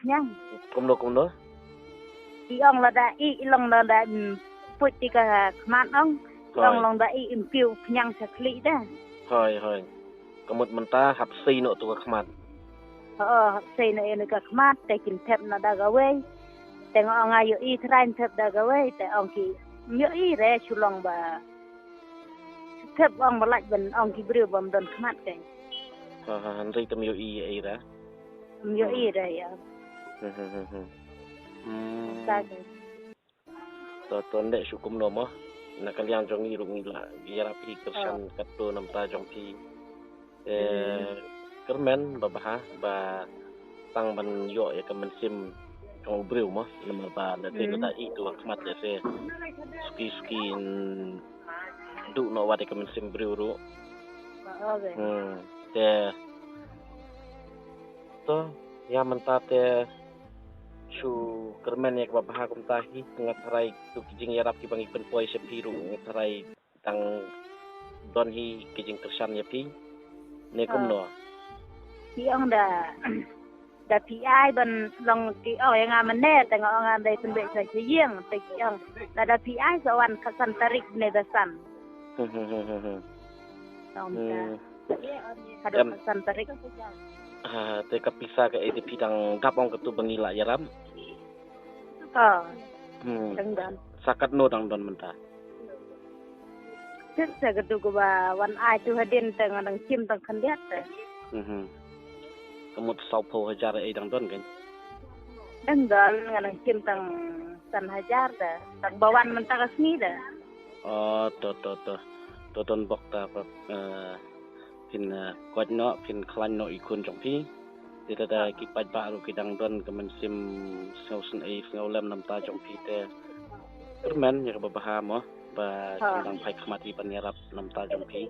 nhang cũng đó đi ông là đã y lòng là đã phụ thì cả mát ông lòng lòng đã y kêu nhang sạch lị đó thôi có một mình ta học xì nọ tụi các bạn xây này nó cả mát tại kinh thép nó đã gaweแต่ông ai y train thép đã gaweแต่ông ki nhớ y re chu lòng ba thép ông mà lại bên ông ki brio bom don mát cái hắn ri tâm yêu y đó nhớ y re ya ta tuần đệ su kum no mo na kalian jong ni rung la biara pi kersan katto nam ta jong pi kermen babah ba tang ban yo ya kemen sim jong breu mo nama ba da te da i tu khmat de se ski du no wa de kemen sim breu ru te to ya menta te chu kermen yak babah kum tahi ngat rai tu kijing yarap ki bangi penpoi sepiru ngat rai tang don hi kijing kersan ya pi ne kum no thì ông đã thì ai bên lòng cái yang aman nèแต่ông anh đây phân biệt sai riêngแต่ông đã thì ai so an kasan tarik ne da san ông ada kasan tarik te kapisa ka edi pidang gapong ketu bangila yaram dan sakat no dang don menta trước sẽ cái tụ baวันai tu hadin tang dang chim tang khandiat kemut saupo hajar dang don kan dan dang chim tang san hajar da tang bawan menta kasni da to ton bok ta pin kwat no pin klan no ikun jong pi da ki pat ba ru ki dang don kemen sim sausen snau lem nam ta jong pi te permen ya babah mo ba tang pai khamati pan yarap nam ta jong pi